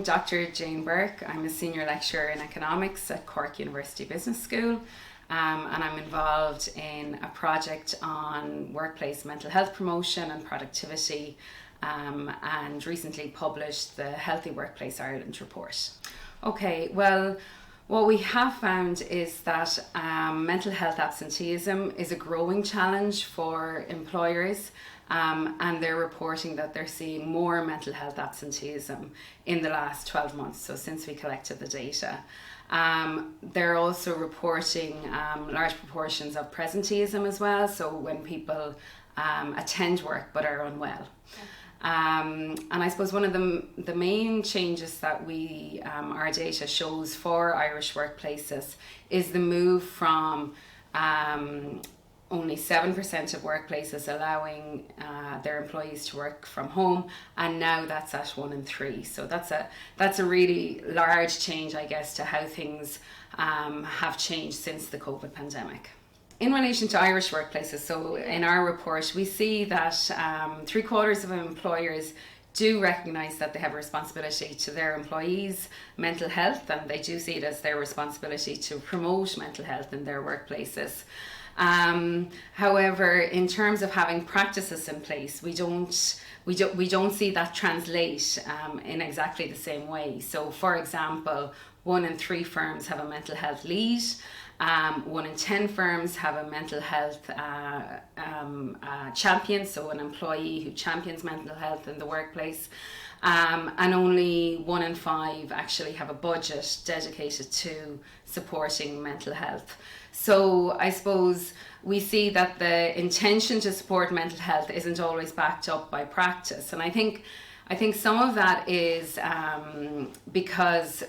Dr Jane Bourke. I'm a senior lecturer in economics at Cork University Business School, and I'm involved in a project on workplace mental health promotion and productivity, and recently published the Healthy Workplace Ireland report. Okay, well, what we have found is that mental health absenteeism is a growing challenge for employers, and they're reporting that they're seeing more mental health absenteeism in the last 12 months, so since we collected the data. They're also reporting large proportions of presenteeism as well, so when people attend work but are unwell. And I suppose one of the main changes that our data shows for Irish workplaces is the move from only 7% of workplaces allowing their employees to work from home, and now that's at 1 in 3. So that's a really large change, I guess, to how things have changed since the COVID pandemic. In relation to Irish workplaces, so in our report, we see that 3/4 of employers do recognise that they have a responsibility to their employees' mental health, and they do see it as their responsibility to promote mental health in their workplaces. However, in terms of having practices in place, we don't see that translate in exactly the same way. So, for example, 1 in 3 firms have a mental health lead. 1 in 10 firms have a mental health champion, so an employee who champions mental health in the workplace. And only 1 in 5 actually have a budget dedicated to supporting mental health. So I suppose we see that the intention to support mental health isn't always backed up by practice. And I think some of that is because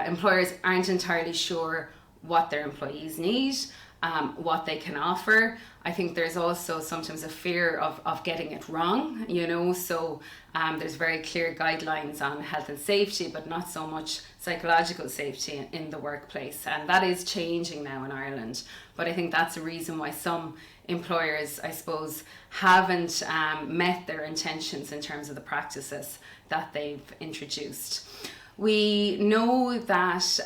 employers aren't entirely sure what their employees need, what they can offer. I think there's also sometimes a fear of getting it wrong, so there's very clear guidelines on health and safety, but not so much psychological safety in the workplace, and that is changing now in Ireland. But I think that's a reason why some employers, I suppose, haven't met their intentions in terms of the practices that they've introduced. We know that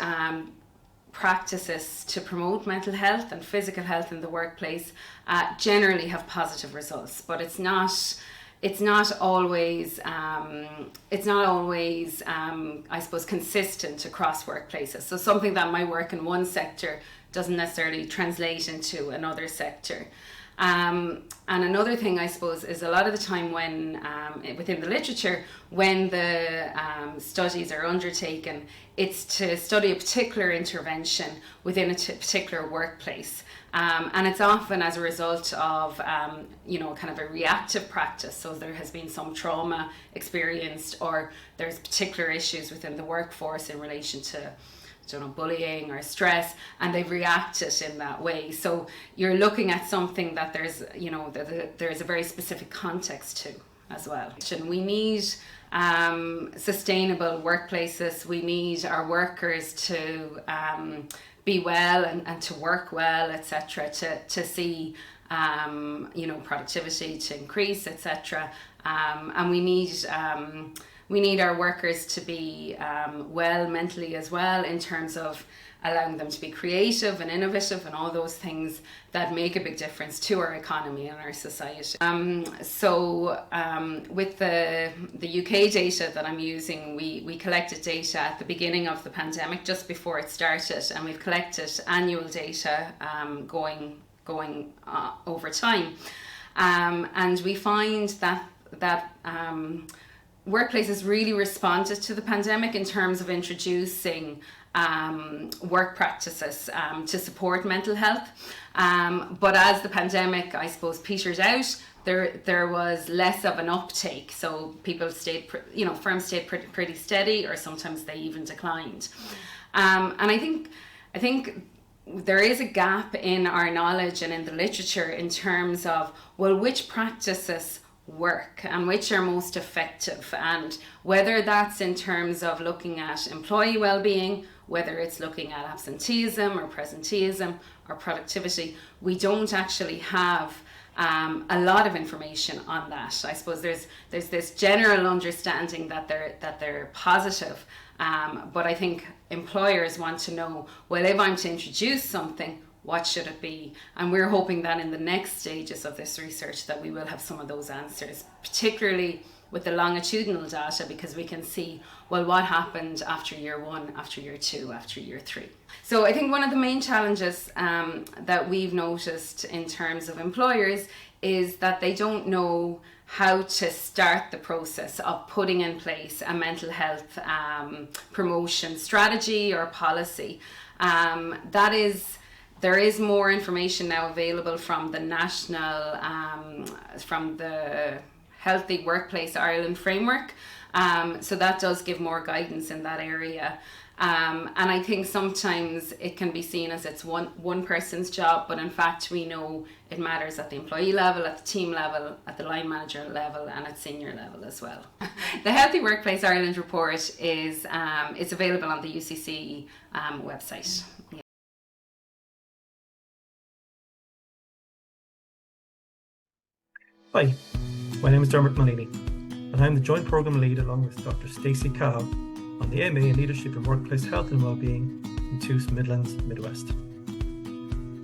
practices to promote mental health and physical health in the workplace generally have positive results, but it's not always I suppose consistent across workplaces. So something that might work in one sector doesn't necessarily translate into another sector. And another thing, I suppose, is a lot of the time when within the literature, when the studies are undertaken, it's to study a particular intervention within a particular workplace. And it's often as a result of, kind of a reactive practice. So there has been some trauma experienced, or there's particular issues within the workforce in relation to bullying or stress, and they've reacted in that way. So you're looking at something that there's a very specific context to as well. We need sustainable workplaces. We need our workers to be well and to work well, etc., to see productivity to increase, etc. And we need our workers to be well mentally as well, in terms of allowing them to be creative and innovative and all those things that make a big difference to our economy and our society. With the UK data that I'm using, we collected data at the beginning of the pandemic, just before it started, and we've collected annual data going over time. And we find that workplaces really responded to the pandemic in terms of introducing work practices to support mental health. But as the pandemic, I suppose, petered out, there was less of an uptake. So people firms stayed pretty steady, or sometimes they even declined. And I think there is a gap in our knowledge and in the literature in terms of, well, which practices work and which are most effective, and whether that's in terms of looking at employee well-being, whether it's looking at absenteeism or presenteeism or productivity. We don't actually have a lot of information on that. I suppose there's this general understanding that they're positive, But I think employers want to know, well, if I'm to introduce something, what should it be? And we're hoping that in the next stages of this research that we will have some of those answers, particularly with the longitudinal data, because we can see, well, what happened after year 1, after year 2, after year 3. So I think one of the main challenges that we've noticed in terms of employers is that they don't know how to start the process of putting in place a mental health promotion strategy or policy. There is more information now available from the national, from the Healthy Workplace Ireland framework. So that does give more guidance in that area. And I think sometimes it can be seen as it's one person's job, but in fact we know it matters at the employee level, at the team level, at the line manager level, and at senior level as well. The Healthy Workplace Ireland report is available on the UCC website. Yeah. Hi, my name is Dermot Mullally, and I'm the Joint Programme Lead along with Dr Stacey Cahill on the MA in Leadership and Workplace Health and Wellbeing in TUS Midlands Midwest.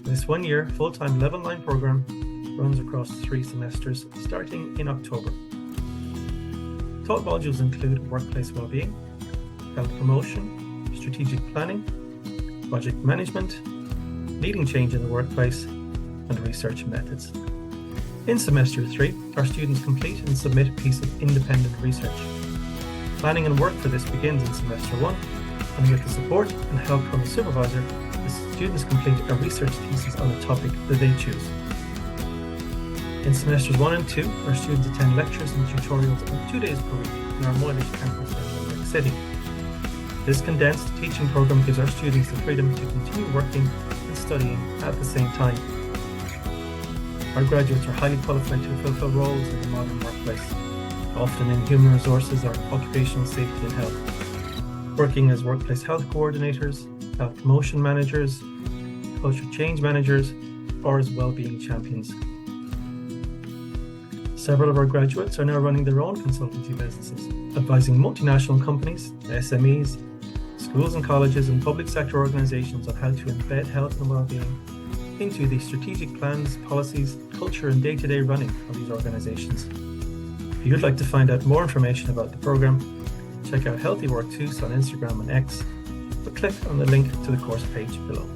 This 1-year full-time Level 9 programme runs across 3 semesters starting in October. Taught modules include workplace wellbeing, health promotion, strategic planning, project management, leading change in the workplace, and research methods. In semester 3, our students complete and submit a piece of independent research. Planning and work for this begins in semester 1, and with the support and help from a supervisor, the students complete a research thesis on a topic that they choose. In semesters 1 and 2, our students attend lectures and tutorials on 2 days per week in our Moylish campus in Limerick City. This condensed teaching programme gives our students the freedom to continue working and studying at the same time. Our graduates are highly qualified to fulfill roles in the modern workplace, often in human resources or occupational safety and health, working as workplace health coordinators, health promotion managers, culture change managers, or as wellbeing champions. Several of our graduates are now running their own consultancy businesses, advising multinational companies, SMEs, schools and colleges and public sector organisations on how to embed health and wellbeing into the strategic plans, policies, culture and day-to-day running of these organisations. If you'd like to find out more information about the programme, check out Healthy Work TUS on Instagram and X, or click on the link to the course page below.